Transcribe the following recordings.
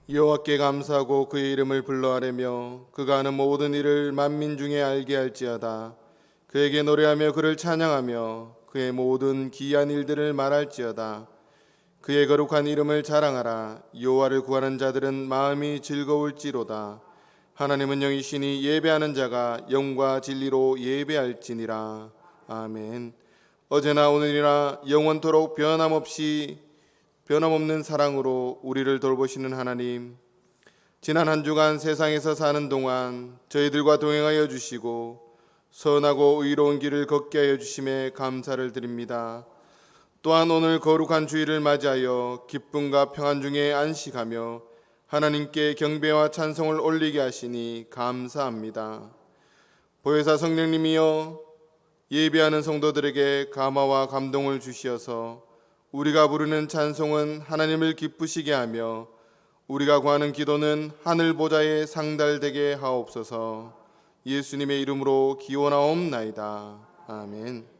여호와께 감사하고 그의 이름을 불러하려며 그가 하는 모든 일을 만민 중에 알게 할지어다. 그에게 노래하며 그를 찬양하며 그의 모든 기이한 일들을 말할지어다. 그의 거룩한 이름을 자랑하라. 여호와를 구하는 자들은 마음이 즐거울지로다. 하나님은 영이시니 예배하는 자가 영과 진리로 예배할지니라. 아멘. 어제나 오늘이나 영원토록 변함없는 사랑으로 우리를 돌보시는 하나님, 지난 한 주간 세상에서 사는 동안 저희들과 동행하여 주시고 선하고 의로운 길을 걷게 하여 주심에 감사를 드립니다. 또한 오늘 거룩한 주일을 맞이하여 기쁨과 평안 중에 안식하며 하나님께 경배와 찬송을 올리게 하시니 감사합니다. 보혜사 성령님이여 예배하는 성도들에게 감화와 감동을 주시어서 우리가 부르는 찬송은 하나님을 기쁘시게 하며 우리가 구하는 기도는 하늘 보좌에 상달되게 하옵소서. 예수님의 이름으로 기원하옵나이다. 아멘.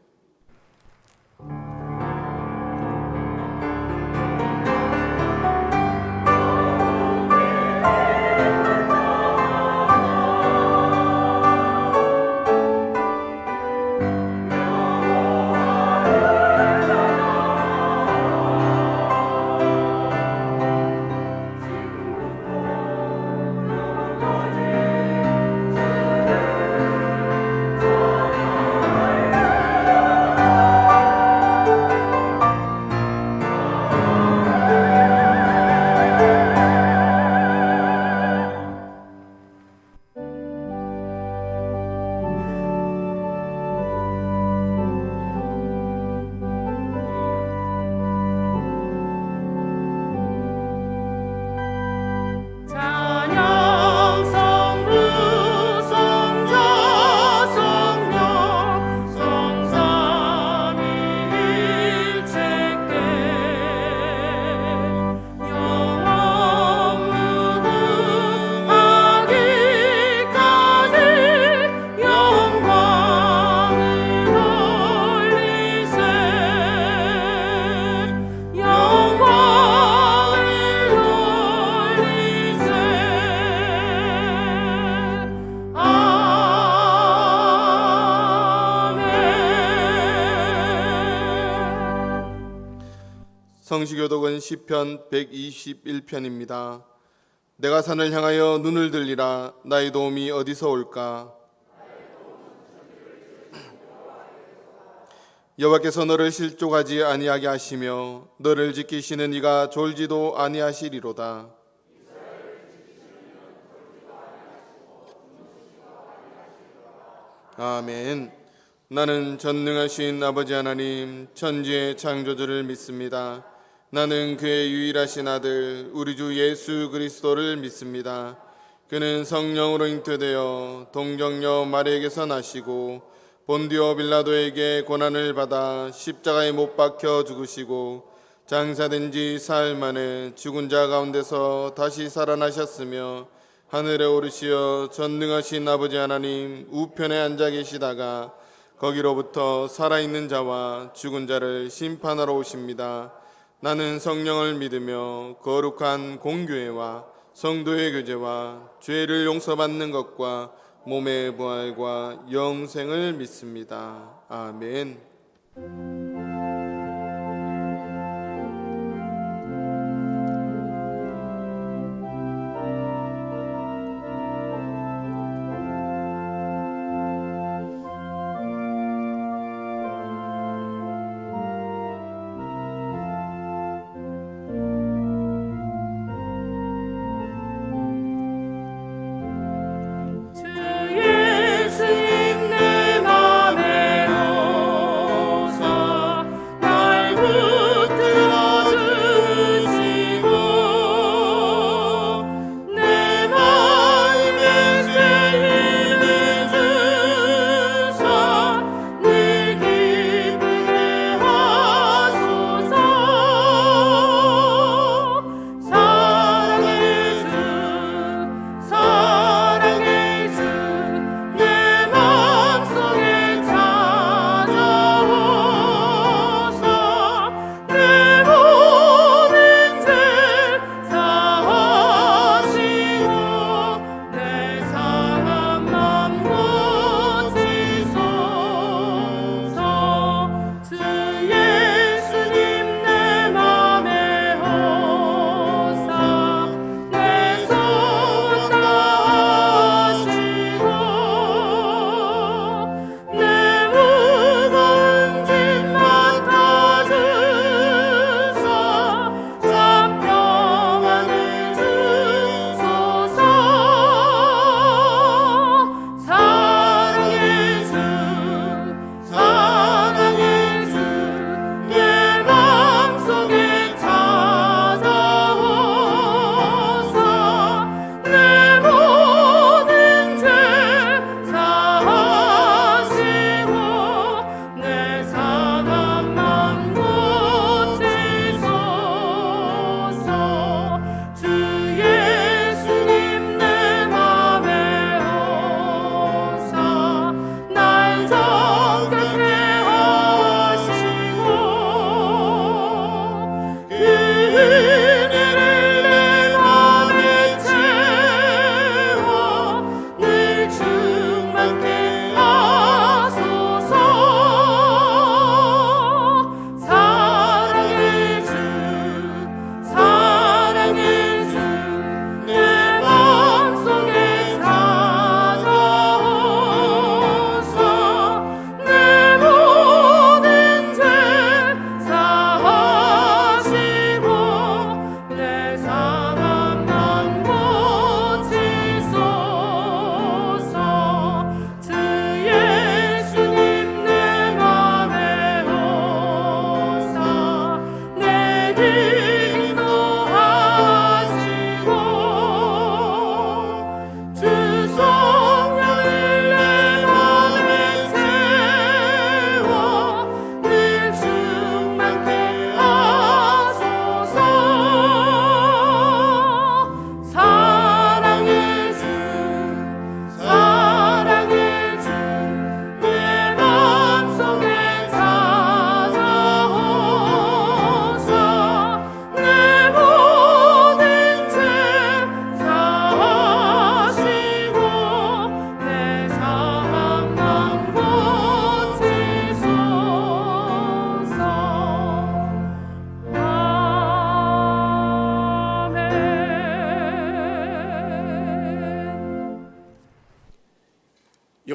성시교독은 시편 121편입니다. 내가 산을 향하여 눈을 들리라. 나의 도움이 어디서 올까? 여호와께서 너를 실족하지 아니하게 하시며 너를 지키시는 이가 졸지도 아니하시리로다. 아멘. 나는 전능하신 아버지 하나님 천지의 창조주를 믿습니다. 나는 그의 유일하신 아들 우리 주 예수 그리스도를 믿습니다. 그는 성령으로 잉태되어 동정녀 마리에게서 나시고 본디오 빌라도에게 고난을 받아 십자가에 못 박혀 죽으시고 장사된 지 사흘 만에 죽은 자 가운데서 다시 살아나셨으며 하늘에 오르시어 전능하신 아버지 하나님 우편에 앉아 계시다가 거기로부터 살아있는 자와 죽은 자를 심판하러 오십니다. 나는 성령을 믿으며 거룩한 공교회와 성도의 교제와 죄를 용서받는 것과 몸의 부활과 영생을 믿습니다. 아멘. 주 예수님 내 맘에 오소서.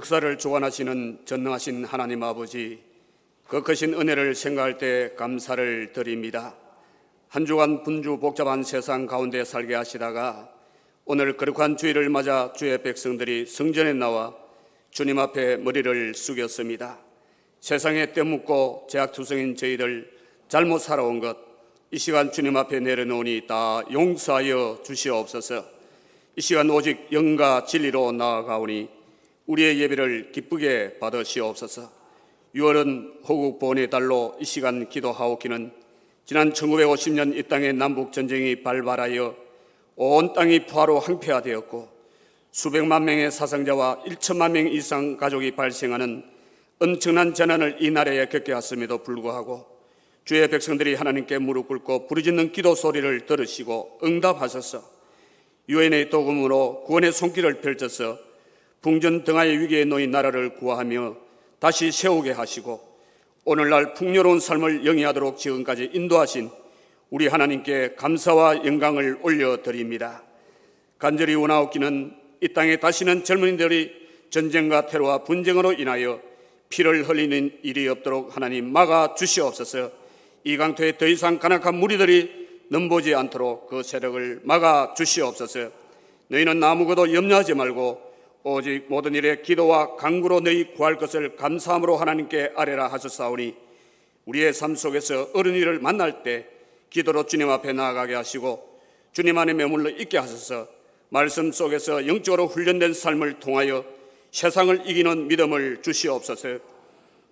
역사를 주관하시는 전능하신 하나님 아버지, 그 크신 은혜를 생각할 때 감사를 드립니다. 한 주간 분주 복잡한 세상 가운데 살게 하시다가 오늘 거룩한 주일을 맞아 주의 백성들이 성전에 나와 주님 앞에 머리를 숙였습니다. 세상에 떼묻고 죄악투성인 저희들 잘못 살아온 것, 이 시간 주님 앞에 내려놓으니 다 용서하여 주시옵소서. 이 시간 오직 영과 진리로 나아가오니 우리의 예배를 기쁘게 받으시옵소서. 6월은 호국 보훈의 달로 이 시간 기도하옵기는 지난 1950년 이 땅에 남북전쟁이 발발하여 온 땅이 포화로 항폐화되었고 수백만 명의 사상자와 1천만 명 이상 가족이 발생하는 엄청난 재난을 이 나라에 겪게 했음에도 불구하고 주의 백성들이 하나님께 무릎 꿇고 부르짖는 기도 소리를 들으시고 응답하셔서 유엔의 도움으로 구원의 손길을 펼쳐서 풍전 등하의 위기에 놓인 나라를 구하며 다시 세우게 하시고 오늘날 풍요로운 삶을 영위하도록 지금까지 인도하신 우리 하나님께 감사와 영광을 올려드립니다. 간절히 원하옵기는 이 땅에 다시는 젊은이들이 전쟁과 테러와 분쟁으로 인하여 피를 흘리는 일이 없도록 하나님 막아 주시옵소서. 이 강토에 더 이상 간악한 무리들이 넘보지 않도록 그 세력을 막아 주시옵소서. 너희는 아무것도 염려하지 말고 오직 모든 일에 기도와 간구로 너희 구할 것을 감사함으로 하나님께 아뢰라 하셨사오니 우리의 삶 속에서 어른이를 만날 때 기도로 주님 앞에 나아가게 하시고 주님 안에 머물러 있게 하셔서 말씀 속에서 영적으로 훈련된 삶을 통하여 세상을 이기는 믿음을 주시옵소서.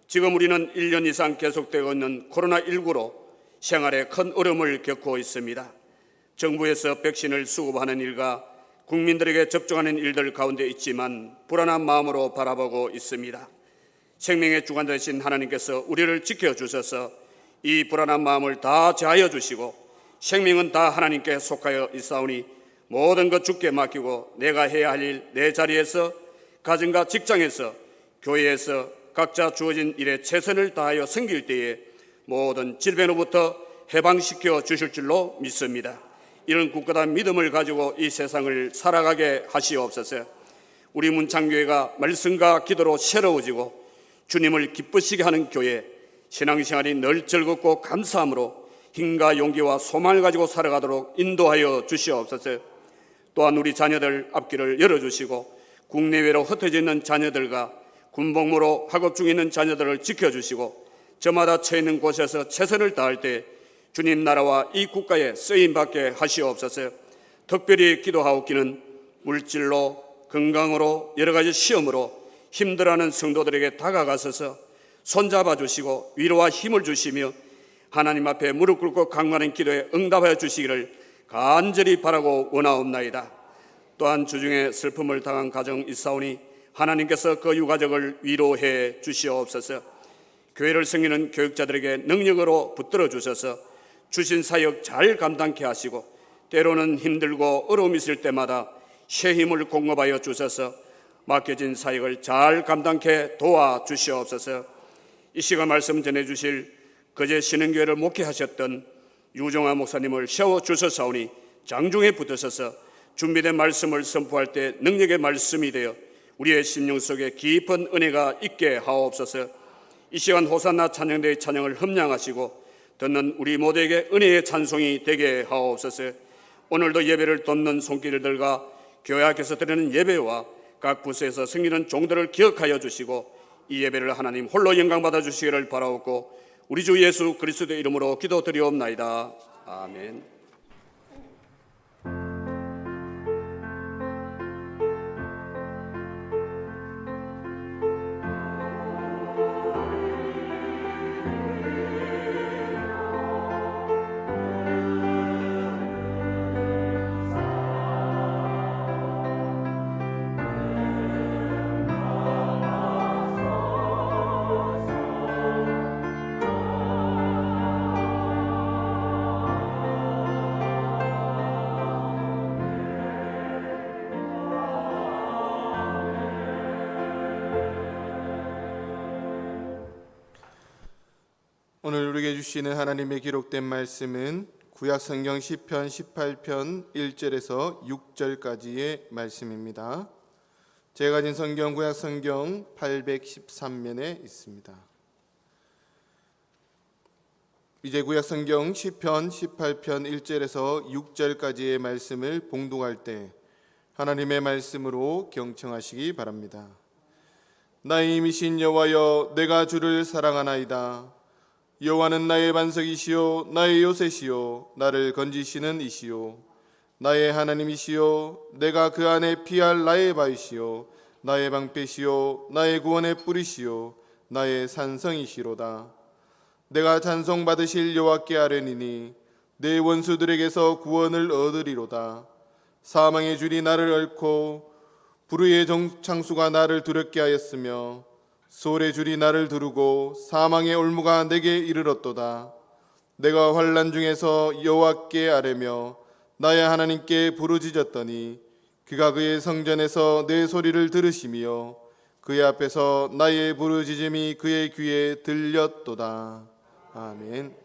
지금 우리는 1년 이상 계속되고 있는 코로나19로 생활에 큰 어려움을 겪고 있습니다. 정부에서 백신을 수급하는 일과 국민들에게 접종하는 일들 가운데 있지만 불안한 마음으로 바라보고 있습니다. 생명의 주관 되신 하나님께서 우리를 지켜주셔서 이 불안한 마음을 다 제하여 주시고 생명은 다 하나님께 속하여 있사오니 모든 것 주께 맡기고 내가 해야 할 일 내 자리에서 가정과 직장에서 교회에서 각자 주어진 일에 최선을 다하여 섬길 때에 모든 질병으로부터 해방시켜 주실 줄로 믿습니다. 이런 굳건한 믿음을 가지고 이 세상을 살아가게 하시옵소서. 우리 문창교회가 말씀과 기도로 새로워지고 주님을 기쁘시게 하는 교회, 신앙생활이 늘 즐겁고 감사함으로 힘과 용기와 소망을 가지고 살아가도록 인도하여 주시옵소서. 또한 우리 자녀들 앞길을 열어주시고 국내외로 흩어져 있는 자녀들과 군복무로 학업 중에 있는 자녀들을 지켜주시고 저마다 처해 있는 곳에서 최선을 다할 때 주님 나라와 이 국가에 쓰임받게 하시옵소서. 특별히 기도하옵기는 물질로 건강으로 여러 가지 시험으로 힘들어하는 성도들에게 다가가셔서 손잡아 주시고 위로와 힘을 주시며 하나님 앞에 무릎 꿇고 간구하는 기도에 응답하여 주시기를 간절히 바라고 원하옵나이다. 또한 주중에 슬픔을 당한 가정 있사오니 하나님께서 그 유가족을 위로해 주시옵소서. 교회를 섬기는 교육자들에게 능력으로 붙들어 주셔서 주신 사역 잘 감당케 하시고 때로는 힘들고 어려움이 있을 때마다 새 힘을 공급하여 주셔서 맡겨진 사역을 잘 감당케 도와주시옵소서. 이 시간 말씀 전해주실 거제 신흥교회를 목회하셨던 유종아 목사님을 세워주셨사오니 장중에 붙으셔서 준비된 말씀을 선포할 때 능력의 말씀이 되어 우리의 심령 속에 깊은 은혜가 있게 하옵소서. 이 시간 호산나 찬양대의 찬양을 흠량하시고 듣는 우리 모두에게 은혜의 찬송이 되게 하옵소서. 오늘도 예배를 돕는 손길들과 교회 앞에서 드리는 예배와 각 부서에서 섬기는 종들을 기억하여 주시고 이 예배를 하나님 홀로 영광 받아 주시기를 바라옵고 우리 주 예수 그리스도의 이름으로 기도드리옵나이다. 아멘. 오늘 우리에게 주시는 하나님의 기록된 말씀은 구약성경 시편 18편 1절에서 6절까지의 말씀입니다. 제가 가진 성경 구약 성경 813면에 있습니다. 이제 구약 성경 시편 18편 1절에서 6절까지의 말씀을 봉독할 때 하나님의 말씀으로 경청하시기 바랍니다. 나의 힘이신 여호와여, 내가 주를 사랑하나이다. 여호와는 나의 반석이시요 나의 요새시요 나를 건지시는 이시요 나의 하나님이시요 내가 그 안에 피할 나의 바위시요 나의 방패시요 나의 구원의 뿌리시요 나의 산성이시로다. 내가 찬송받으실 여호와께 아뢰니니 내 원수들에게서 구원을 얻으리로다. 사망의 줄이 나를 얽고 불의의 창수가 나를 두렵게 하였으며 소울의 줄이 나를 두르고 사망의 올무가 내게 이르렀도다. 내가 환난 중에서 여호와께 아뢰며 나의 하나님께 부르짖었더니 그가 그의 성전에서 내 소리를 들으시며 그의 앞에서 나의 부르짖음이 그의 귀에 들렸도다. 아멘.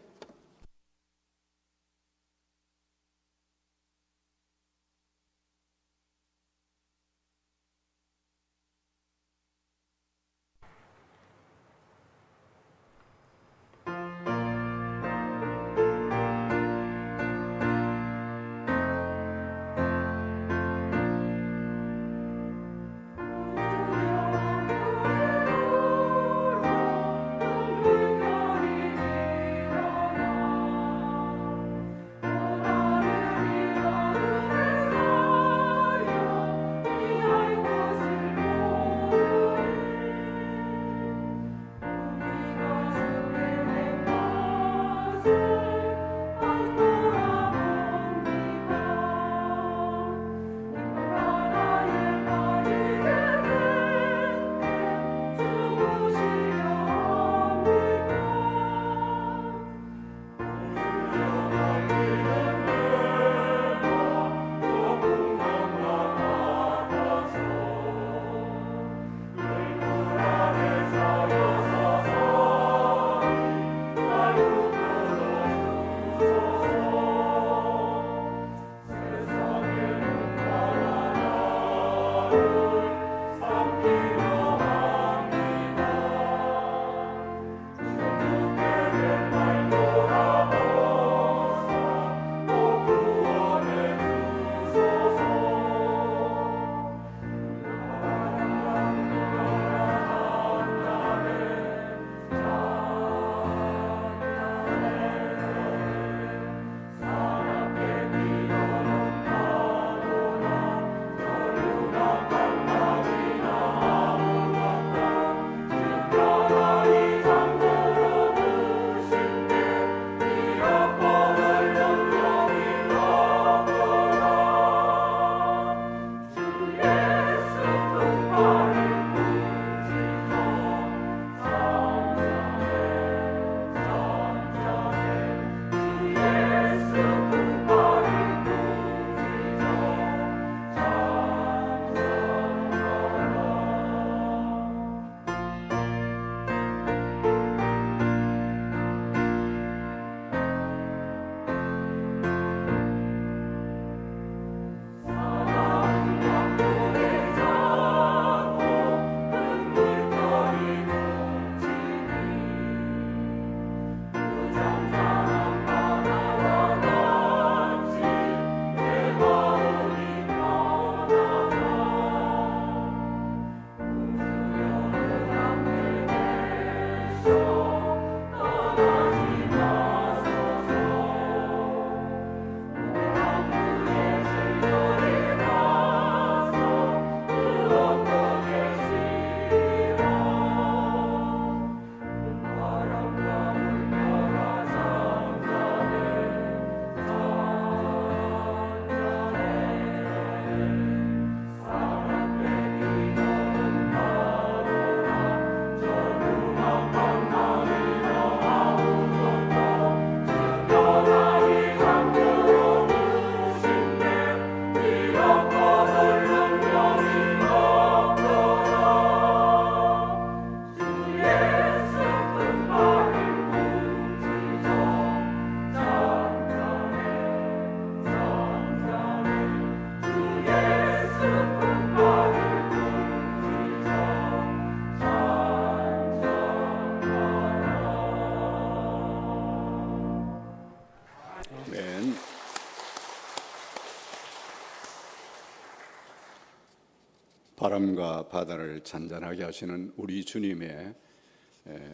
바람과 바다를 잔잔하게 하시는 우리 주님의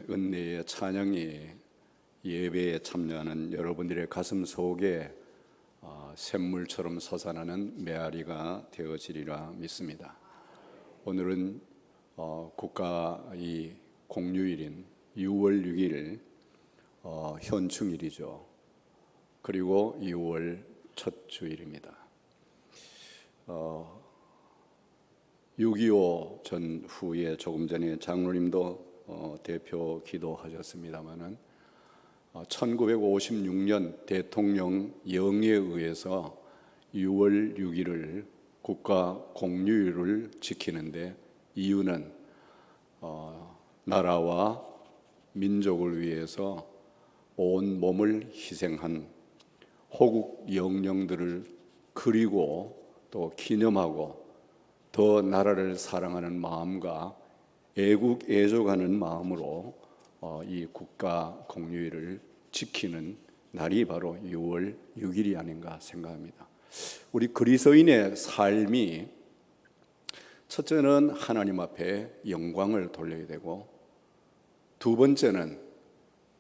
은혜의 찬양이 예배에 참여하는 여러분들의 가슴 속에 샘물처럼 솟아나는 메아리가 되어지리라 믿습니다. 오늘은 국가 이 공휴일인 6월 6일 현충일이죠. 그리고 6월 첫 주일입니다. 6.25 전후에 조금 전에 장로님도 대표 기도하셨습니다마는 1956년 대통령 영의에 의해서 6월 6일을 국가 공휴일을 지키는데 이유는 나라와 민족을 위해서 온 몸을 희생한 호국 영령들을 그리고 또 기념하고 더 나라를 사랑하는 마음과 애국 애족하는 마음으로 이 국가 공휴일을 지키는 날이 바로 6월 6일이 아닌가 생각합니다. 우리 그리스도인의 삶이 첫째는 하나님 앞에 영광을 돌려야 되고, 두 번째는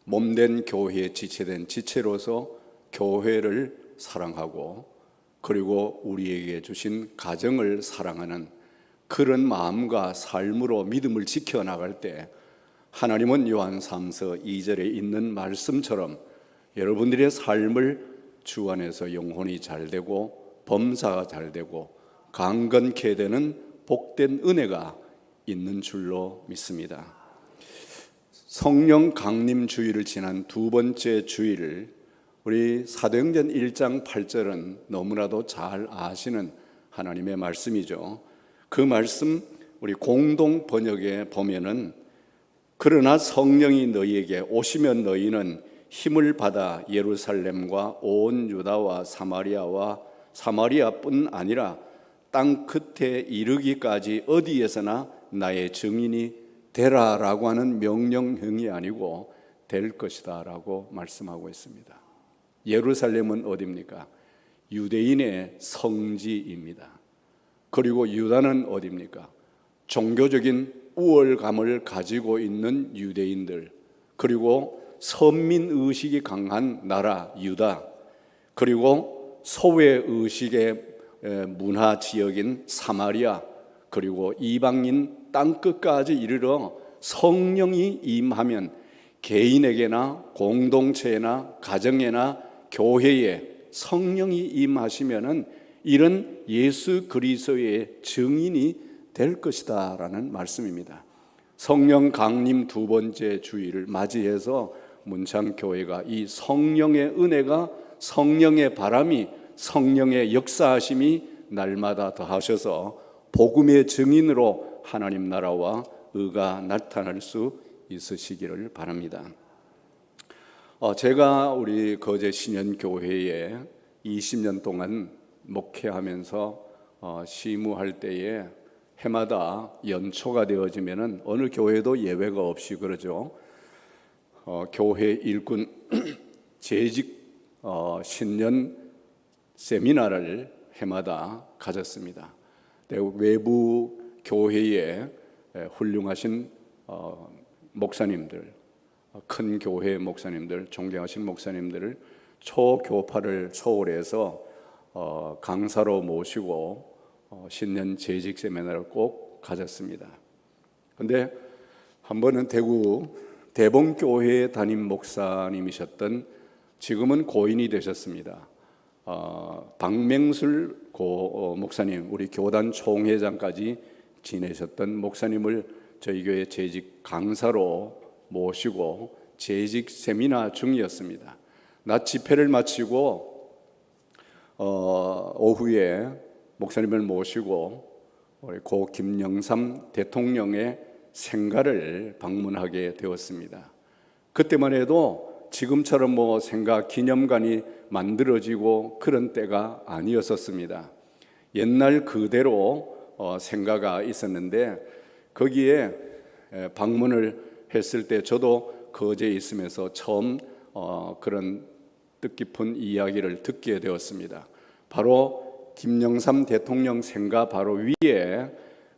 몸된 교회에 지체된 지체로서 교회를 사랑하고, 그리고 우리에게 주신 가정을 사랑하는 그런 마음과 삶으로 믿음을 지켜나갈 때 하나님은 요한 3서 2절에 있는 말씀처럼 여러분들의 삶을 주 안에서 영혼이 잘되고 범사가 잘되고 강건케 되는 복된 은혜가 있는 줄로 믿습니다. 성령 강림 주일을 지난 두 번째 주일, 우리 사도행전 1장 8절은 너무나도 잘 아시는 하나님의 말씀이죠. 그 말씀 우리 공동 번역에 보면은 그러나 성령이 너희에게 오시면 너희는 힘을 받아 예루살렘과 온 유다와 사마리아뿐 아니라 땅 끝에 이르기까지 어디에서나 나의 증인이 되라라고 하는 명령형이 아니고 될 것이다 라고 말씀하고 있습니다. 예루살렘은 어디입니까? 유대인의 성지입니다. 그리고 유다는 어디입니까? 종교적인 우월감을 가지고 있는 유대인들, 그리고 선민의식이 강한 나라 유다, 그리고 소외의식의 문화 지역인 사마리아, 그리고 이방인 땅끝까지 이르러 성령이 임하면 개인에게나 공동체나 가정에나 교회에 성령이 임하시면은 이런 예수 그리스도의 증인이 될 것이다 라는 말씀입니다. 성령 강림 두 번째 주일을 맞이해서 문창교회가 이 성령의 은혜가, 성령의 바람이, 성령의 역사하심이 날마다 더하셔서 복음의 증인으로 하나님 나라와 의가 나타날 수 있으시기를 바랍니다. 제가 우리 거제 신현교회에 20년 동안 목회하면서 시무할 때에 해마다 연초가 되어지면은 어느 교회도 예외가 없이 그러죠. 교회 일꾼 재직 신년 세미나를 해마다 가졌습니다. 외부 교회에 훌륭하신 목사님들, 큰 교회 목사님들, 존경하신 목사님들을 초교파를 초월해서 강사로 모시고 신년 재직 세미나를 꼭 가졌습니다. 그런데 한 번은 대구 대봉교회 담임 목사님이셨던, 지금은 고인이 되셨습니다, 박맹술 목사님, 우리 교단 총회장까지 지내셨던 목사님을 저희 교회 재직 강사로 모시고 재직 세미나 중이었습니다. 낮 집회를 마치고 오후에 목사님을 모시고 우리 고 김영삼 대통령의 생가를 방문하게 되었습니다. 그때만 해도 지금처럼 생가 기념관이 만들어지고 그런 때가 아니었었습니다. 옛날 그대로 생가가 있었는데 거기에 방문을 했을 때 저도 거제에 있으면서 처음 그런 뜻깊은 이야기를 듣게 되었습니다. 바로 김영삼 대통령 생가 바로 위에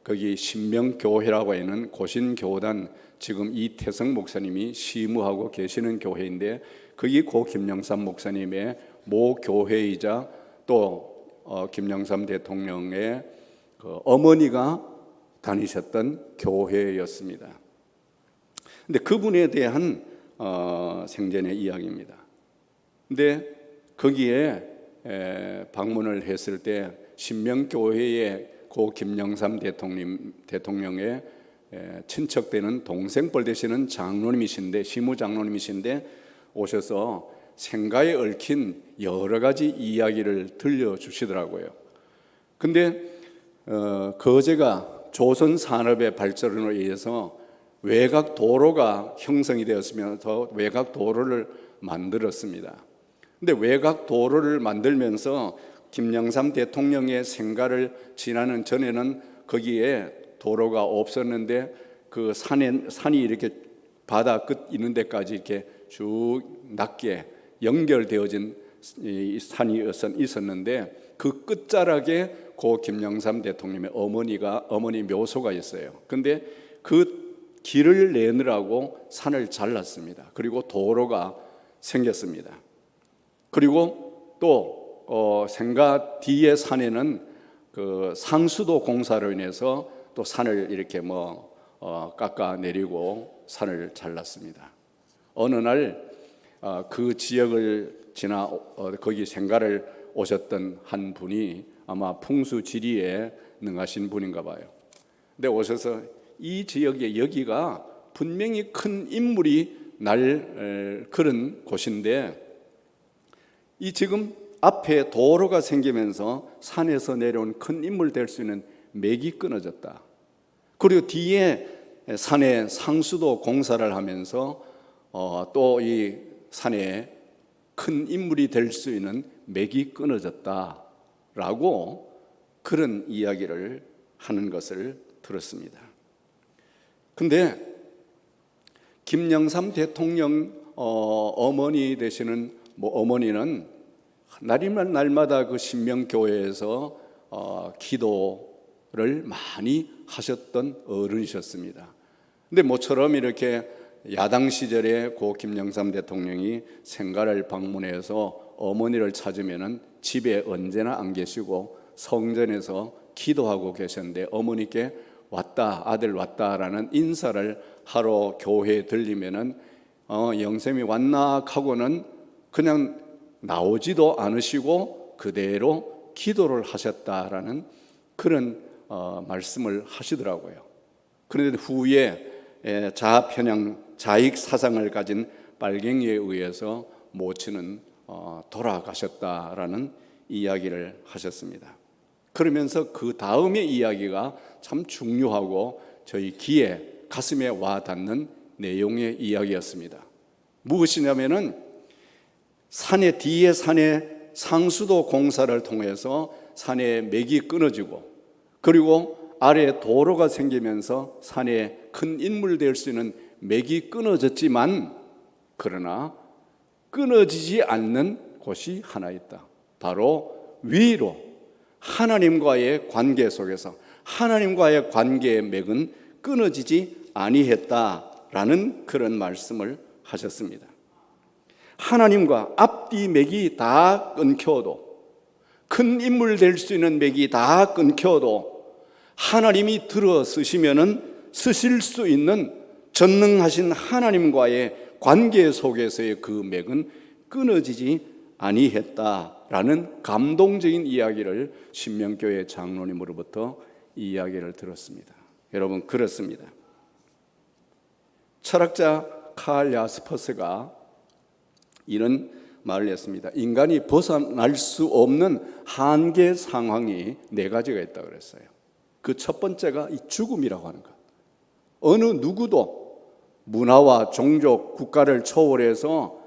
거기 신명교회라고 하는 고신교단, 지금 이태성 목사님이 시무하고 계시는 교회인데, 거기 고 김영삼 목사님의 모 교회이자 또 김영삼 대통령의 그 어머니가 다니셨던 교회였습니다. 근데 그분에 대한 생전의 이야기입니다. 근데 거기에 방문을 했을 때 신명교회의 고 김영삼 대통령의 친척되는 동생뻘 되시는 장로님이신데, 시무 장로님이신데 오셔서 생가에 얽힌 여러 가지 이야기를 들려주시더라고요. 근데 거제가 조선 산업의 발전으로 의해서 외곽 도로가 형성이 되었으면서 외곽 도로를 만들었습니다. 근데 외곽 도로를 만들면서 김영삼 대통령의 생가를 지나는 전에는 거기에 도로가 없었는데, 그 산이 이렇게 바다 끝 있는 데까지 이렇게 쭉 낮게 연결되어진 산이 있었는데, 그 끝자락에 고 김영삼 대통령의 어머니 묘소가 있어요. 근데 그 길을 내느라고 산을 잘랐습니다. 그리고 도로가 생겼습니다. 그리고 또 생가 산에는 그 상수도 공사로 인해서 또 산을 이렇게 깎아 내리고 산을 잘랐습니다. 어느 날 그 지역을 지나 거기 생가를 오셨던 한 분이 아마 풍수지리에 능하신 분인가 봐요. 근데 오셔서 이 지역에 여기가 분명히 큰 인물이 날 그런 곳인데, 이 지금 앞에 도로가 생기면서 산에서 내려온 큰 인물 될 수 있는 맥이 끊어졌다. 그리고 뒤에 산에 상수도 공사를 하면서 또 이 산에 큰 인물이 될 수 있는 맥이 끊어졌다라고 그런 이야기를 하는 것을 들었습니다. 근데 김영삼 대통령 어머니 되시는 어머니는 날마다 그 신명교회에서 기도를 많이 하셨던 어른이셨습니다. 근데 모처럼 이렇게 야당 시절에 고 김영삼 대통령이 생가를 방문해서 어머니를 찾으면은 집에 언제나 안 계시고 성전에서 기도하고 계셨는데, 어머니께 왔다, 아들 왔다라는 인사를 하러 교회에 들리면은 영sem이 왔나 하고는 그냥 나오지도 않으시고 그대로 기도를 하셨다라는 그런 말씀을 하시더라고요. 그런데 후에 자아편향, 자익 사상을 가진 빨갱이에 의해서 모친은 돌아가셨다라는 이야기를 하셨습니다. 그러면서 그 다음의 이야기가 참 중요하고 저희 귀에 가슴에 와 닿는 내용의 이야기였습니다. 무엇이냐면은 뒤에 산에 상수도 공사를 통해서 산에 맥이 끊어지고, 그리고 아래에 도로가 생기면서 산에 큰 인물 될 수 있는 맥이 끊어졌지만, 그러나 끊어지지 않는 곳이 하나 있다. 바로 위로 하나님과의 관계 속에서 하나님과의 관계의 맥은 끊어지지 아니했다라는 그런 말씀을 하셨습니다. 하나님과 앞뒤 맥이 다 끊겨도, 큰 인물 될 수 있는 맥이 다 끊겨도 하나님이 들어서시면은 쓰실 수 있는 전능하신 하나님과의 관계 속에서의 그 맥은 끊어지지 아니했다라는 감동적인 이야기를 신명교회 장로님으로부터 이야기를 들었습니다. 여러분, 그렇습니다. 철학자 칼 야스퍼스가 이런 말을 했습니다. 인간이 벗어날 수 없는 한계 상황이 4가지가 있다고 그랬어요. 그 첫 번째가 이 죽음이라고 하는 것. 어느 누구도 문화와 종족, 국가를 초월해서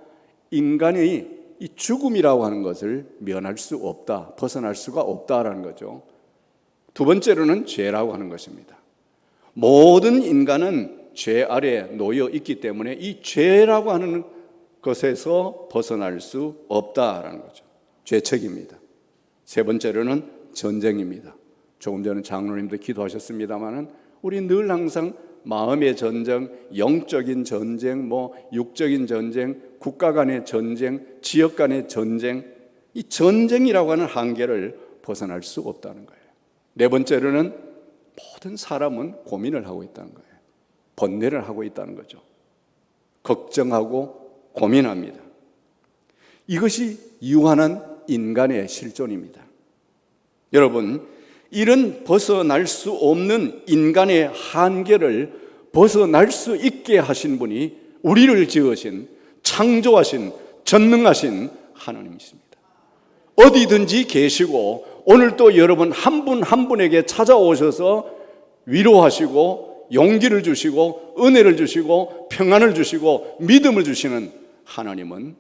인간의 이 죽음이라고 하는 것을 면할 수 없다, 벗어날 수가 없다라는 거죠. 두 번째로는 죄라고 하는 것입니다. 모든 인간은 죄 아래 놓여 있기 때문에 이 죄라고 하는 것에서 벗어날 수 없다라는 거죠. 죄책입니다. 세 번째로는 전쟁입니다. 조금 전에 장로님도 기도하셨습니다마는 우리 늘 항상 마음의 전쟁, 영적인 전쟁, 육적인 전쟁, 국가 간의 전쟁, 지역 간의 전쟁, 이 전쟁이라고 하는 한계를 벗어날 수 없다는 거예요. 네 번째로는 모든 사람은 고민을 하고 있다는 거예요. 번뇌를 하고 있다는 거죠. 걱정하고 고민합니다. 이것이 유한한 인간의 실존입니다. 여러분, 이런 벗어날 수 없는 인간의 한계를 벗어날 수 있게 하신 분이 우리를 지으신, 창조하신, 전능하신 하나님이십니다. 어디든지 계시고 오늘 또 여러분 한 분 한 분에게 찾아오셔서 위로하시고 용기를 주시고 은혜를 주시고 평안을 주시고 믿음을 주시는 하나님은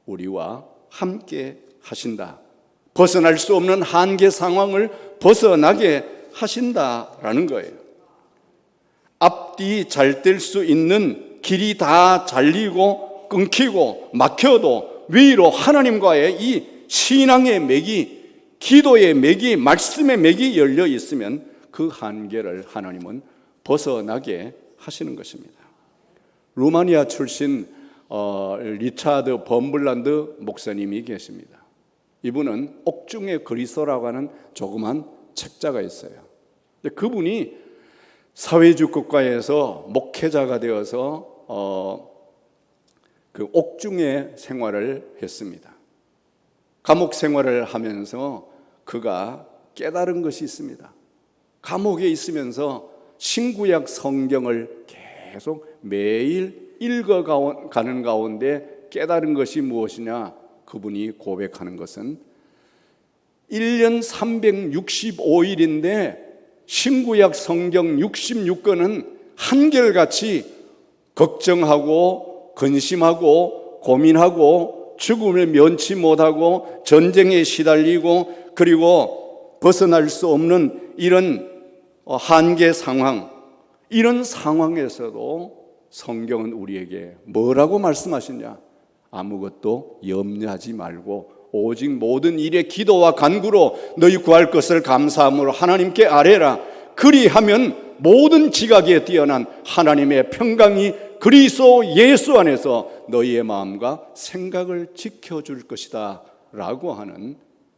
우리와 함께 하신다. 벗어날 수 없는 한계 상황을 벗어나게 하신다라는 거예요. 앞뒤 잘 될 수 있는 길이 다 잘리고 끊기고 막혀도 위로 하나님과의 이 신앙의 맥이, 기도의 맥이, 말씀의 맥이 열려 있으면 그 한계를 하나님은 벗어나게 하시는 것입니다. 루마니아 출신 리차드 범블란드 목사님이 계십니다. 이분은 옥중의 그리스도라고 하는 조그만 책자가 있어요. 그분이 사회주의 국가에서 목회자가 되어서 그 옥중의 생활을 했습니다. 감옥 생활을 하면서 그가 깨달은 것이 있습니다. 감옥에 있으면서 신구약 성경을 계속 매일 읽어가는 가운데 깨달은 것이 무엇이냐? 그분이 고백하는 것은 1년 365일인데 신구약 성경 66권은 한결같이 걱정하고 근심하고 고민하고 죽음을 면치 못하고 전쟁에 시달리고 그리고 벗어날 수 없는 이런 한계 상황, 이런 상황에서도 성경은 우리에게 뭐라고 말씀하시냐? 아무것도 염려하지 말고 오직 모든 일에 기도와 간구로 너희 구할 것을 감사함으로 하나님께 아뢰라. 그리하면 모든 지각에 뛰어난 하나님의 평강이 그리스도 예수 안에서 너희의 마음과 생각을 지켜줄 것이다 라고 하는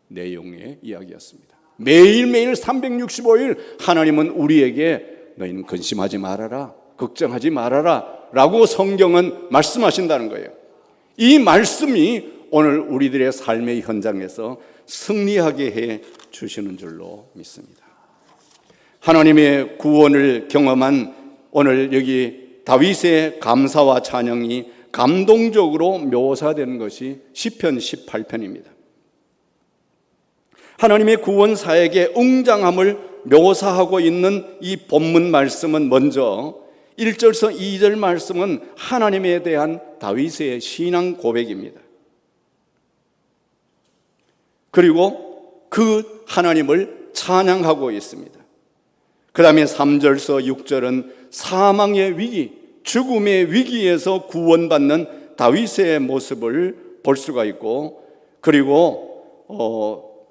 내용의 이야기였습니다. 매일매일 365일 하나님은 우리에게 너희는 근심하지 말아라, 걱정하지 말아라 라고 성경은 말씀하신다는 거예요. 이 말씀이 오늘 우리들의 삶의 현장에서 승리하게 해 주시는 줄로 믿습니다. 하나님의 구원을 경험한 오늘 여기 다윗의 감사와 찬양이 감동적으로 묘사되는 것이 시편 18편입니다. 하나님의 구원 사역의 웅장함을 묘사하고 있는 이 본문 말씀은 먼저 1절에서 2절 말씀은 하나님에 대한 다윗의 신앙 고백입니다. 그리고 그 하나님을 찬양하고 있습니다. 그 다음에 3절에서 6절은 사망의 위기, 죽음의 위기에서 구원받는 다윗의 모습을 볼 수가 있고, 그리고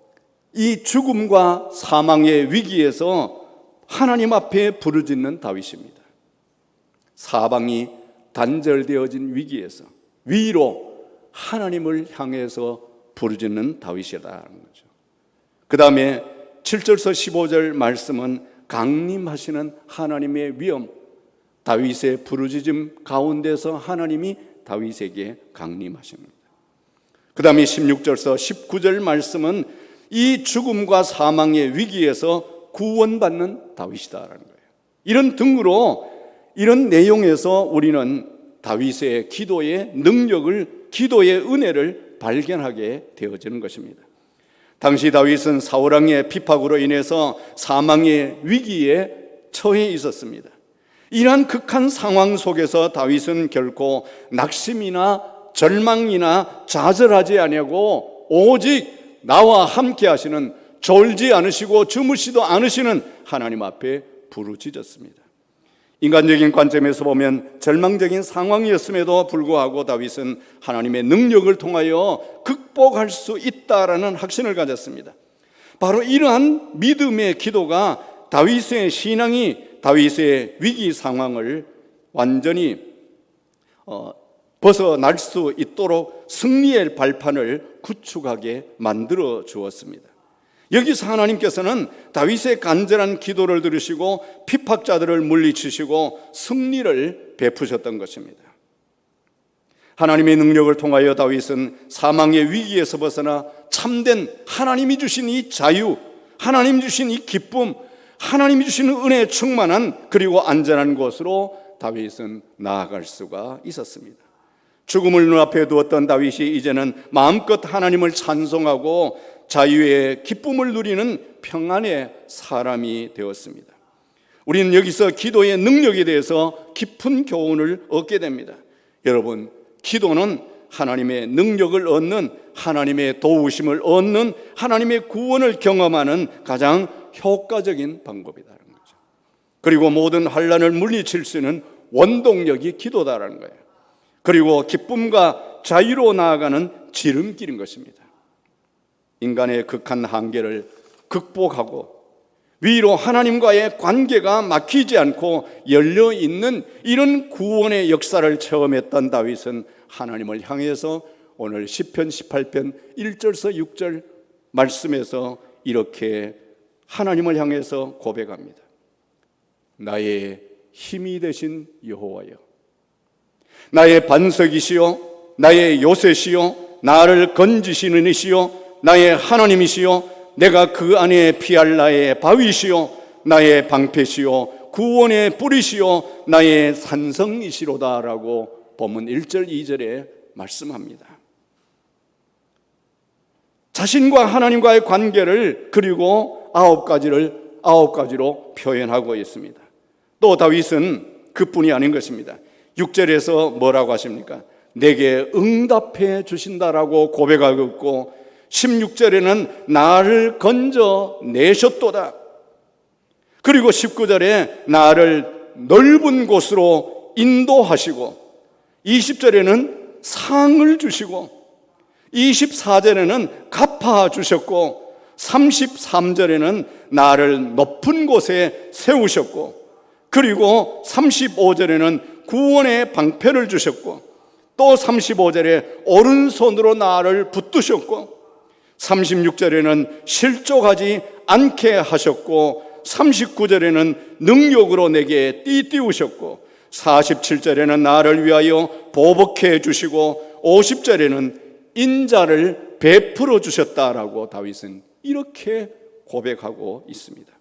이 죽음과 사망의 위기에서 하나님 앞에 부르짖는 다윗입니다. 사방이 단절되어진 위기에서 위로 하나님을 향해서 부르짖는 다윗이라는 거죠. 그 다음에 7절에서 15절 말씀은 강림하시는 하나님의 위엄, 다윗의 부르짖음 가운데서 하나님이 다윗에게 강림하십니다. 그 다음에 16절에서 19절 말씀은 이 죽음과 사망의 위기에서 구원받는 다윗이다라는 거예요. 이런 등으로 이런 내용에서 우리는 다윗의 기도의 능력을, 기도의 은혜를 발견하게 되어지는 것입니다. 당시 다윗은 사울왕의 핍박으로 인해서 사망의 위기에 처해 있었습니다. 이러한 극한 상황 속에서 다윗은 결코 낙심이나 절망이나 좌절하지 아니하고 오직 나와 함께 하시는, 졸지 않으시고 주무시도 않으시는 하나님 앞에 부르짖었습니다. 인간적인 관점에서 보면 절망적인 상황이었음에도 불구하고 다윗은 하나님의 능력을 통하여 극복할 수 있다라는 확신을 가졌습니다. 바로 이러한 믿음의 기도가 다윗의 신앙이 다윗의 위기 상황을 완전히 벗어날 수 있도록 승리의 발판을 구축하게 만들어 주었습니다. 여기서 하나님께서는 다윗의 간절한 기도를 들으시고 핍박자들을 물리치시고 승리를 베푸셨던 것입니다. 하나님의 능력을 통하여 다윗은 사망의 위기에서 벗어나 참된 하나님이 주신 이 자유, 하나님이 주신 이 기쁨, 하나님이 주시는 은혜에 충만한 그리고 안전한 곳으로 다윗은 나아갈 수가 있었습니다. 죽음을 눈앞에 두었던 다윗이 이제는 마음껏 하나님을 찬송하고 자유의 기쁨을 누리는 평안의 사람이 되었습니다. 우리는 여기서 기도의 능력에 대해서 깊은 교훈을 얻게 됩니다. 여러분, 기도는 하나님의 능력을 얻는, 하나님의 도우심을 얻는, 하나님의 구원을 경험하는 가장 효과적인 방법이라는 거죠. 그리고 모든 환난을 물리칠 수 있는 원동력이 기도다라는 거예요. 그리고 기쁨과 자유로 나아가는 지름길인 것입니다. 인간의 극한 한계를 극복하고 위로 하나님과의 관계가 막히지 않고 열려있는 이런 구원의 역사를 체험했던 다윗은 하나님을 향해서 오늘 시편 18편 1절에서 6절 말씀에서 이렇게 하나님을 향해서 고백합니다. 나의 힘이 되신 여호와여, 나의 반석이시요 나의 요새시요 나를 건지시는 이시요 나의 하나님이시요 내가 그 안에 피할 나의 바위시요 나의 방패시요 구원의 뿌리시요 나의 산성이시로다라고 본문 1절 2절에 말씀합니다. 자신과 하나님과의 관계를 그리고 9가지로 표현하고 있습니다. 또 다윗은 그뿐이 아닌 것입니다. 6절에서 뭐라고 하십니까? 내게 응답해 주신다라고 고백하고 있고 16절에는 나를 건져 내셨도다. 그리고 19절에 나를 넓은 곳으로 인도하시고 20절에는 상을 주시고 24절에는 갚아주셨고 33절에는 나를 높은 곳에 세우셨고 그리고 35절에는 구원의 방패를 주셨고 또 35절에 오른손으로 나를 붙드셨고 36절에는 실족하지 않게 하셨고 39절에는 능력으로 내게 띠띠우셨고 47절에는 나를 위하여 보복해 주시고 50절에는 인자를 베풀어 주셨다라고 다윗은 이렇게 고백하고 있습니다.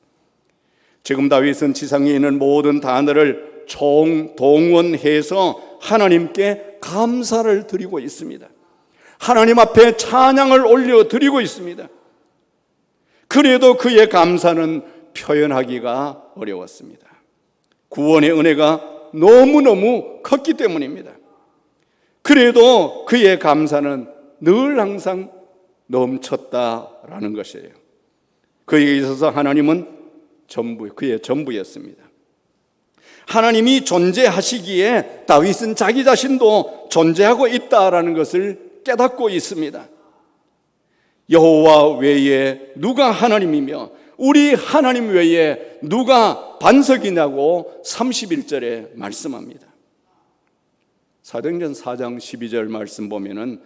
지금 다윗은 지상에 있는 모든 단어를 총동원해서 하나님께 감사를 드리고 있습니다. 하나님 앞에 찬양을 올려드리고 있습니다. 그래도 그의 감사는 표현하기가 어려웠습니다. 구원의 은혜가 너무너무 컸기 때문입니다. 그래도 그의 감사는 늘 항상 넘쳤다라는 것이에요. 그에게 있어서 하나님은 그의 전부였습니다. 하나님이 존재하시기에 다윗은 자기 자신도 존재하고 있다라는 것을 깨닫고 있습니다. 여호와 외에 누가 하나님이며 우리 하나님 외에 누가 반석이냐고 31절에 말씀합니다. 사도행전 4장 12절 말씀 보면은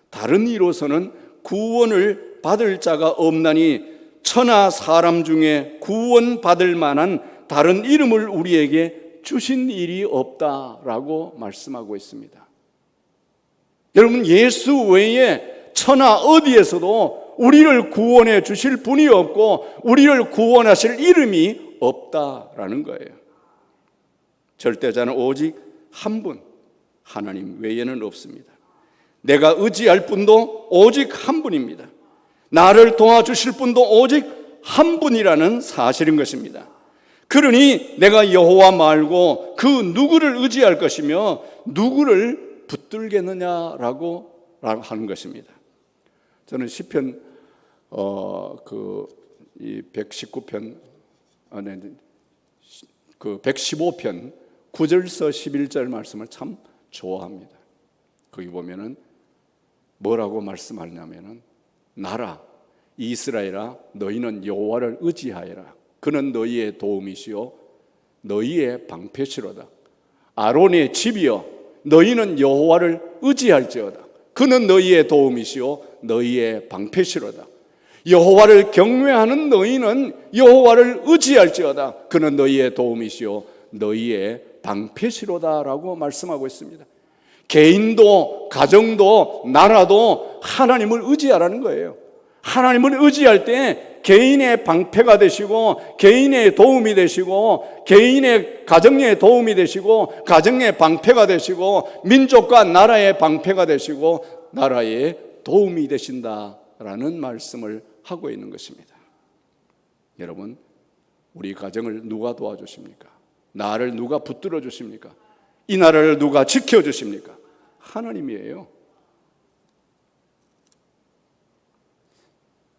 다른 이로서는 구원을 받을 자가 없나니 천하 사람 중에 구원받을 만한 다른 이름을 우리에게 주신 일이 없다라고 말씀하고 있습니다. 여러분, 예수 외에 천하 어디에서도 우리를 구원해 주실 분이 없고 우리를 구원하실 이름이 없다라는 거예요. 절대자는 오직 한 분, 하나님 외에는 없습니다. 내가 의지할 분도 오직 한 분입니다. 나를 도와주실 분도 오직 한 분이라는 사실인 것입니다. 그러니 내가 여호와 말고 그 누구를 의지할 것이며 누구를 붙들겠느냐라고 하는 것입니다. 저는 시편 119편 그 115편 9절서 11절 말씀을 참 좋아합니다. 거기 보면은 뭐라고 말씀하냐면은 나라 이스라엘아 너희는 여호와를 의지하여라. 그는 너희의 도움이시요 너희의 방패시로다. 아론의 집이여 너희는 여호와를 의지할지어다. 그는 너희의 도움이시요 너희의 방패시로다. 여호와를 경외하는 너희는 여호와를 의지할지어다. 그는 너희의 도움이시요 너희의 방패시로다라고 말씀하고 있습니다. 개인도 가정도 나라도 하나님을 의지하라는 거예요. 하나님을 의지할 때 개인의 방패가 되시고 개인의 도움이 되시고 개인의 가정의 도움이 되시고 가정의 방패가 되시고 민족과 나라의 방패가 되시고 나라의 도움이 되신다라는 말씀을 하고 있는 것입니다. 여러분, 우리 가정을 누가 도와주십니까? 나를 누가 붙들어 주십니까? 이 나라를 누가 지켜주십니까? 하나님이에요.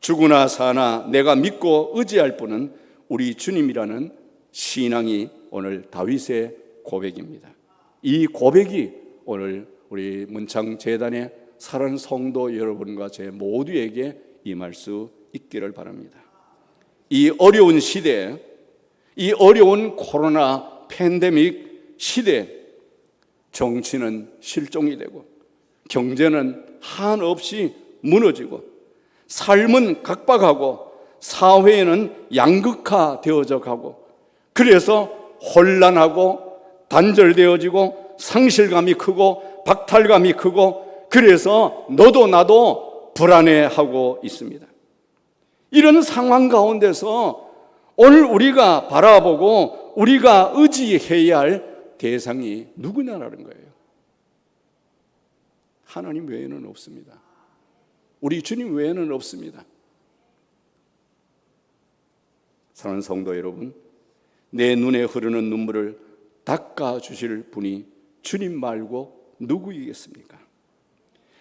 죽으나 사나 내가 믿고 의지할 분은 우리 주님이라는 신앙이 오늘 다윗의 고백입니다. 이 고백이 오늘 우리 문창재단의 사랑하는 성도 여러분과 제 모두에게 임할 수 있기를 바랍니다. 이 어려운 시대에, 이 어려운 코로나 팬데믹 시대에 정치는 실종이 되고 경제는 한없이 무너지고 삶은 각박하고 사회는 양극화되어져 가고 그래서 혼란하고 단절되어지고 상실감이 크고 박탈감이 크고 그래서 너도 나도 불안해하고 있습니다. 이런 상황 가운데서 오늘 우리가 바라보고 우리가 의지해야 할 대상이 누구냐라는 거예요. 하나님 외에는 없습니다. 우리 주님 외에는 없습니다. 사랑하는 성도 여러분, 내 눈에 흐르는 눈물을 닦아주실 분이 주님 말고 누구이겠습니까?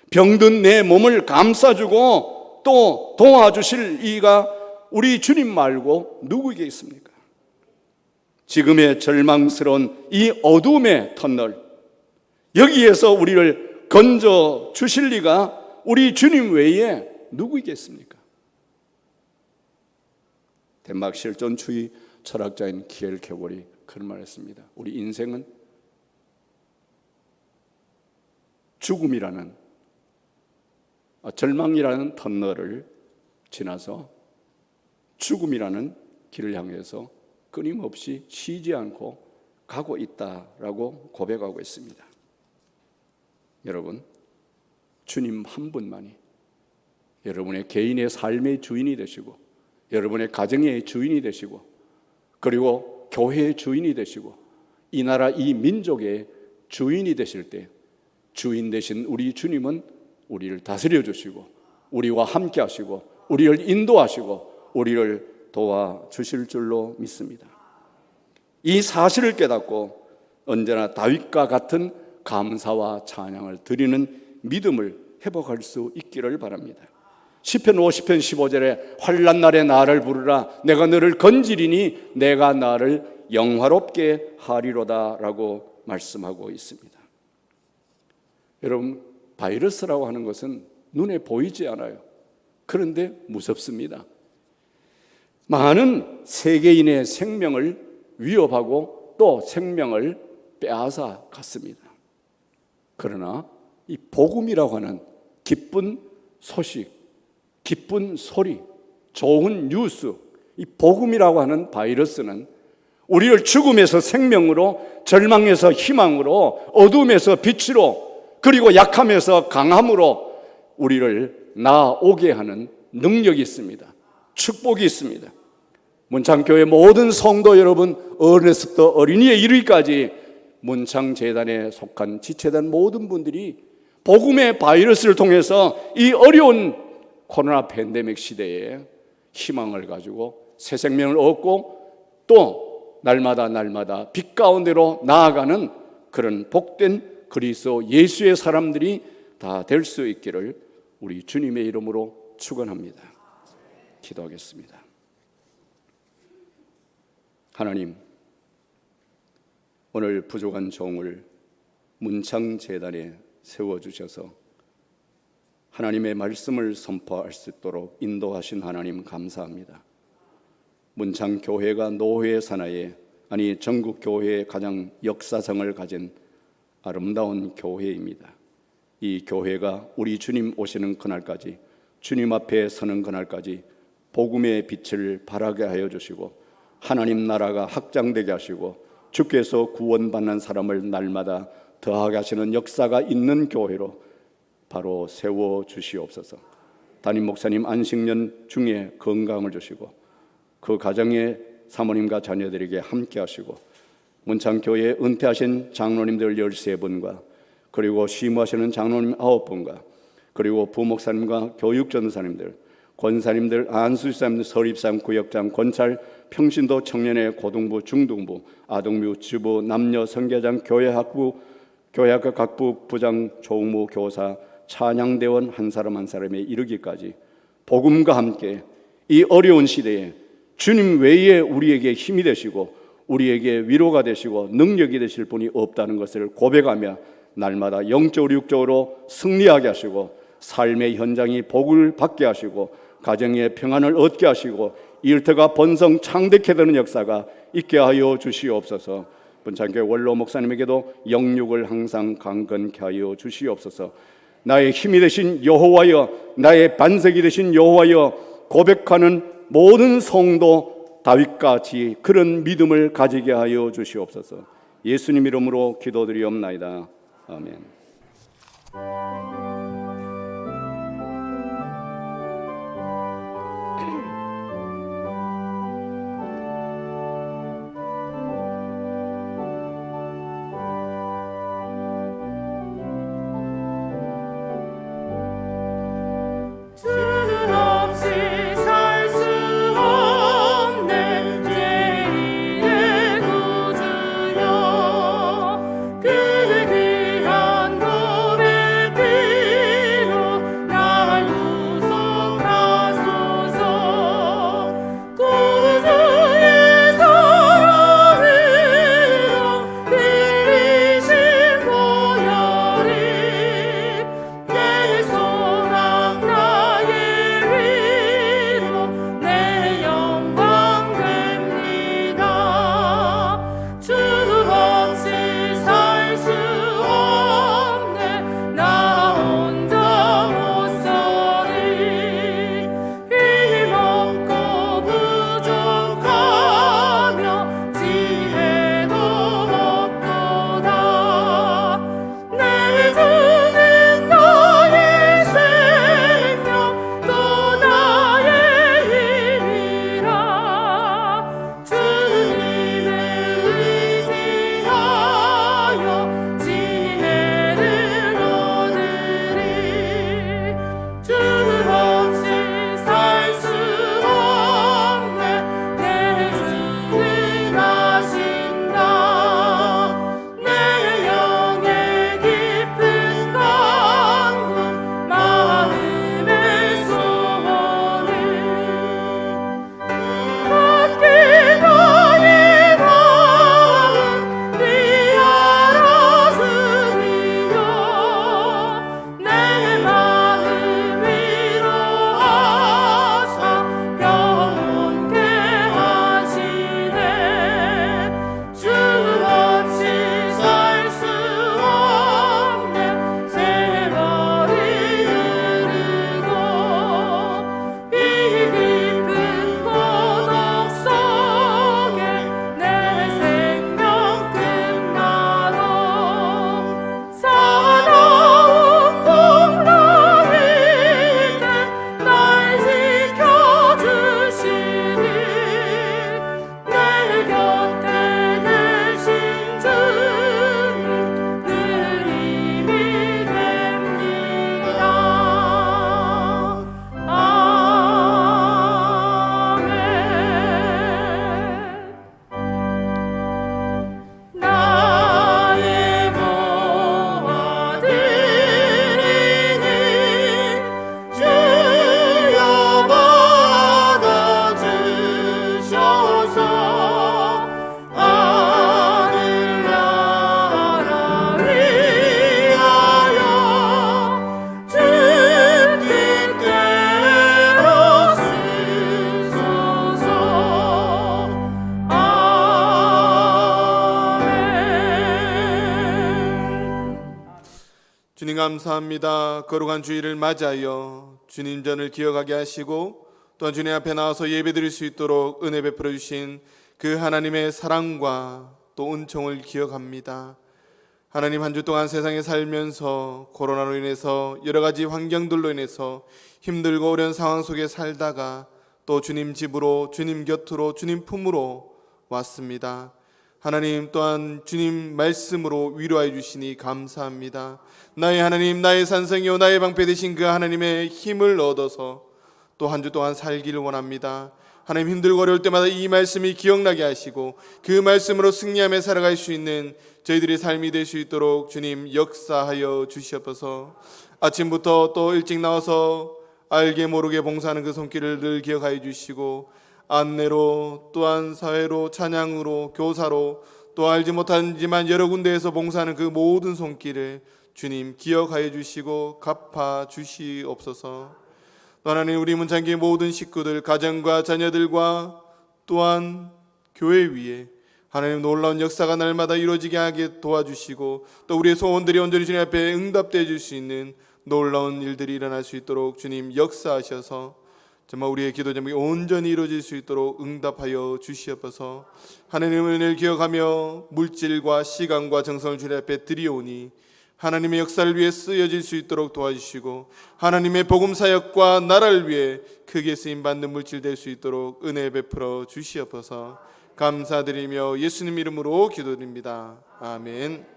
병든 내 몸을 감싸주고 또 도와주실 이가 우리 주님 말고 누구이겠습니까? 지금의 절망스러운 이 어둠의 터널, 여기에서 우리를 건져 주실 리가 우리 주님 외에 누구이겠습니까? 덴마크 실존주의 철학자인 키엘케고리 그런 말 했습니다. 우리 인생은 죽음이라는 절망이라는 터널을 지나서 죽음이라는 길을 향해서 끊임없이 쉬지 않고 가고 있다라고 고백하고 있습니다. 여러분, 주님 한 분만이 여러분의 개인의 삶의 주인이 되시고 여러분의 가정의 주인이 되시고 그리고 교회의 주인이 되시고 이 나라 이 민족의 주인이 되실 때 주인 되신 우리 주님은 우리를 다스려 주시고 우리와 함께 하시고 우리를 인도하시고 우리를 도와주실 줄로 믿습니다. 이 사실을 깨닫고 언제나 다윗과 같은 감사와 찬양을 드리는 믿음을 회복할 수 있기를 바랍니다. 시편 50편 15절에 환난 날에 나를 부르라 내가 너를 건지리니 내가 나를 영화롭게 하리로다 라고 말씀하고 있습니다. 여러분, 바이러스라고 하는 것은 눈에 보이지 않아요. 그런데 무섭습니다. 많은 세계인의 생명을 위협하고 또 생명을 빼앗아 갔습니다. 그러나 이 복음이라고 하는 기쁜 소식, 기쁜 소리, 좋은 뉴스, 이 복음이라고 하는 바이러스는 우리를 죽음에서 생명으로, 절망에서 희망으로, 어둠에서 빛으로, 그리고 약함에서 강함으로 우리를 나오게 하는 능력이 있습니다. 축복이 있습니다. 문창교회 모든 성도 여러분, 어른에서부터 어린이에 이르기까지 문창재단에 속한 지체단 모든 분들이 복음의 바이러스를 통해서 이 어려운 코로나 팬데믹 시대에 희망을 가지고 새 생명을 얻고 또 날마다 빛 가운데로 나아가는 그런 복된 그리스도 예수의 사람들이 다 될 수 있기를 우리 주님의 이름으로 축원합니다. 기도하겠습니다. 하나님, 오늘 부족한 종을 문창재단에 세워주셔서 하나님의 말씀을 선포할 수 있도록 인도하신 하나님 감사합니다. 문창교회가 노회 산하에, 아니 전국 교회의 가장 역사성을 가진 아름다운 교회입니다. 이 교회가 우리 주님 오시는 그날까지, 주님 앞에 서는 그날까지 복음의 빛을 발하게 하여 주시고 하나님 나라가 확장되게 하시고 주께서 구원받는 사람을 날마다 더하게 하시는 역사가 있는 교회로 바로 세워 주시옵소서. 담임 목사님 안식년 중에 건강을 주시고 그 가정의 사모님과 자녀들에게 함께 하시고 문창교회 은퇴하신 장로님들 13분과 그리고 시무하시는 장로님 9분과 그리고 부목사님과 교육전사님들, 권사님들, 안수사님들, 서립사님, 구역장, 권찰, 평신도, 청년회, 고등부, 중등부, 아동부, 주부, 남녀, 선교장, 교회학부, 교회학과 각부, 부장, 조무, 교사, 찬양대원 한 사람 한 사람에 이르기까지 복음과 함께 이 어려운 시대에 주님 외에 우리에게 힘이 되시고 우리에게 위로가 되시고 능력이 되실 분이 없다는 것을 고백하며 날마다 영적으로 육적으로 승리하게 하시고 삶의 현장이 복을 받게 하시고 가정의 평안을 얻게 하시고 일터가 번성 창대케 되는 역사가 있게 하여 주시옵소서. 문창교회 원로 목사님에게도 영육을 항상 강건케 하여 주시옵소서. 나의 힘이 되신 여호와여, 나의 반석이 되신 여호와여 고백하는 모든 성도 다윗같이 그런 믿음을 가지게 하여 주시옵소서. 예수님 이름으로 기도드리옵나이다. 아멘. 그 귀한 몸에 빛 감사합니다. 거룩한 주일을 맞이하여 주님 전을 기억하게 하시고 또한 주님 앞에 나와서 예배드릴 수 있도록 은혜 베풀어 주신 그 하나님의 사랑과 또 은총을 기억합니다. 하나님, 한 주 동안 세상에 살면서 코로나로 인해서 여러 가지 환경들로 인해서 힘들고 어려운 상황 속에 살다가 또 주님 집으로, 주님 곁으로, 주님 품으로 왔습니다. 하나님, 또한 주님 말씀으로 위로해 주시니 감사합니다. 나의 하나님, 나의 산성이요 나의 방패 되신 그 하나님의 힘을 얻어서 또 한 주 동안 살기를 원합니다. 하나님, 힘들고 어려울 때마다 이 말씀이 기억나게 하시고 그 말씀으로 승리하며 살아갈 수 있는 저희들의 삶이 될 수 있도록 주님 역사하여 주시옵소서. 아침부터 또 일찍 나와서 알게 모르게 봉사하는 그 손길을 늘 기억하여 주시고 안내로 또한 사회로 찬양으로 교사로 또 알지 못하지만 여러 군데에서 봉사하는 그 모든 손길을 주님 기억하여 주시고 갚아 주시옵소서. 또 하나님, 우리 문창기 모든 식구들 가정과 자녀들과 또한 교회 위에 하나님 놀라운 역사가 날마다 이루어지게 하게 도와주시고 또 우리의 소원들이 온전히 주님 앞에 응답되어 줄 수 있는 놀라운 일들이 일어날 수 있도록 주님 역사하셔서 정말 우리의 기도 제목이 온전히 이루어질 수 있도록 응답하여 주시옵소서. 하나님의 은혜를 기억하며 물질과 시간과 정성을 주님 앞에 드리오니 하나님의 역사를 위해 쓰여질 수 있도록 도와주시고 하나님의 복음 사역과 나라를 위해 크게 쓰임받는 물질 될 수 있도록 은혜 베풀어 주시옵소서. 감사드리며 예수님 이름으로 기도드립니다. 아멘.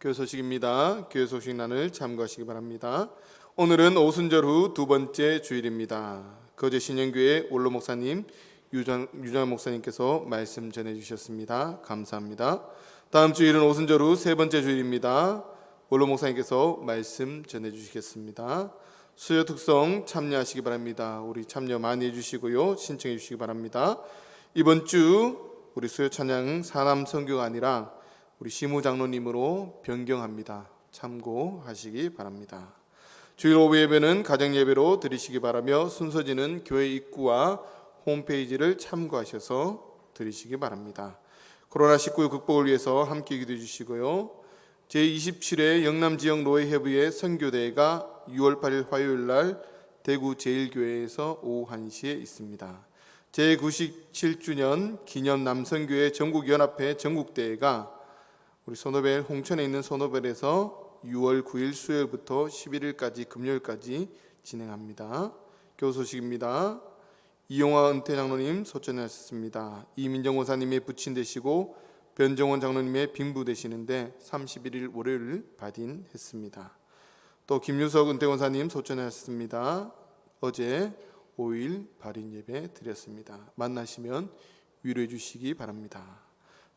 교회 소식입니다. 교회 소식란을 참고하시기 바랍니다. 오늘은 오순절 후 두 번째 주일입니다. 거제 신영교회 원로 목사님 유정 목사님께서 말씀 전해 주셨습니다. 감사합니다. 다음 주일은 오순절 후 세 번째 주일입니다. 원로 목사님께서 말씀 전해 주시겠습니다. 수요 특성 참여하시기 바랍니다. 우리 참여 많이 해주시고요, 신청해 주시기 바랍니다. 이번 주 우리 수요 찬양 사남 선교가 아니라 우리 시무 장로님으로 변경합니다. 참고하시기 바랍니다. 주일 오후 예배는 가정 예배로 드리시기 바라며 순서지는 교회 입구와 홈페이지를 참고하셔서 드리시기 바랍니다. 코로나19 극복을 위해서 함께 기도해 주시고요. 제27회 영남지역 노예협의회 선교대회가 6월 8일 화요일 날 대구 제1교회에서 오후 1시에 있습니다. 제97주년 기념 남선교회 전국연합회 전국대회가 우리 소노벨 홍천에 있는 소노벨에서 6월 9일 수요일부터 11일까지 금요일까지 진행합니다. 교우 소식입니다. 이용화 은퇴 장로님 소천하셨습니다. 이민정 원사님의 부친 되시고 변정원 장로님의 빙부 되시는데 31일 월요일 발인했습니다. 또 김유석 은퇴 원사님 소천하셨습니다. 어제 5일 발인 예배 드렸습니다. 만나시면 위로해 주시기 바랍니다.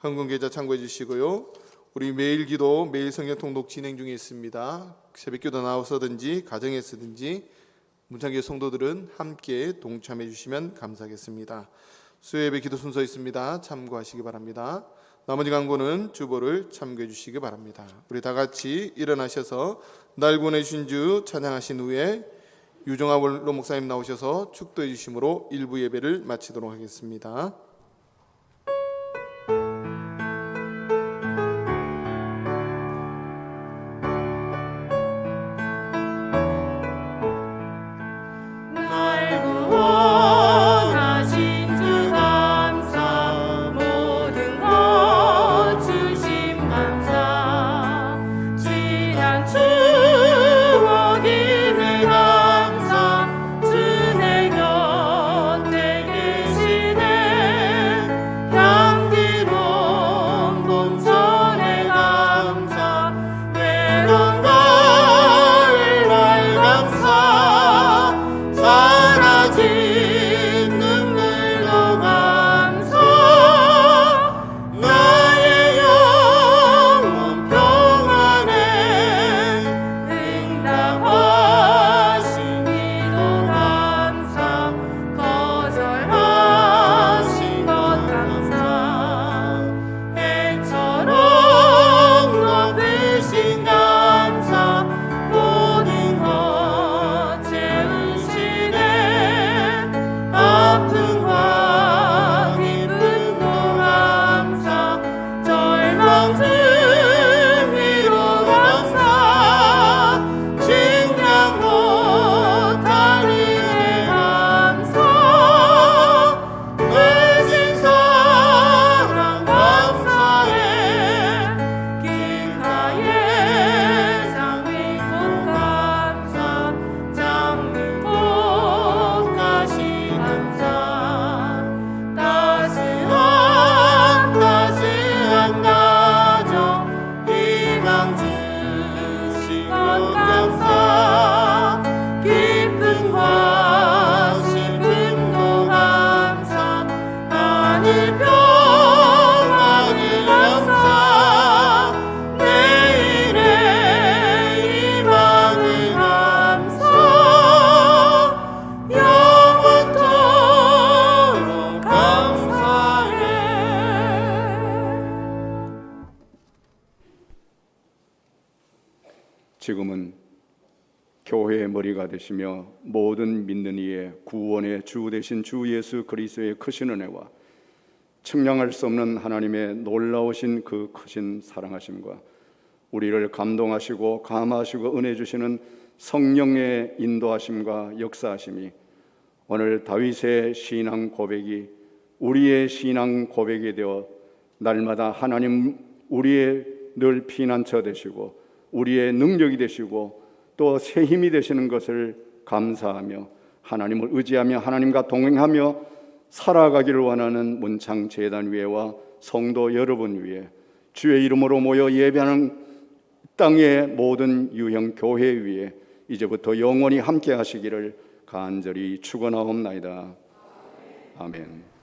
헌금 계좌 참고해 주시고요. 우리 매일 기도, 매일 성경 통독 진행 중에 있습니다. 새벽 기도 나와서든지 가정에서든지 문창교회 성도들은 함께 동참해 주시면 감사하겠습니다. 수요예배 기도 순서 있습니다. 참고하시기 바랍니다. 나머지 강구는 주보를 참고해 주시기 바랍니다. 우리 다 같이 일어나셔서 날 구원해 주신 주 찬양하신 후에 유정아 원로 목사님 나오셔서 축도해 주심으로 일부 예배를 마치도록 하겠습니다. 주내 곁에 계시네 지금은 교회의 머리가 되시며 모든 믿는 이의 구원의 주 되신 주 예수 그리스도의 크신 은혜와 측량할 수 없는 하나님의 놀라우신 그 크신 사랑하심과 우리를 감동하시고 감화하시고 은혜 주시는 성령의 인도하심과 역사하심이 오늘 다윗의 신앙 고백이 우리의 신앙 고백이 되어 날마다 하나님 우리의 늘 피난처 되시고 우리의 능력이 되시고 또 새 힘이 되시는 것을 감사하며 하나님을 의지하며 하나님과 동행하며 살아가기를 원하는 문창 재단 위에와 성도 여러분 위에 주의 이름으로 모여 예배하는 땅의 모든 유형 교회 위에 이제부터 영원히 함께 하시기를 간절히 축원하옵나이다. 아멘.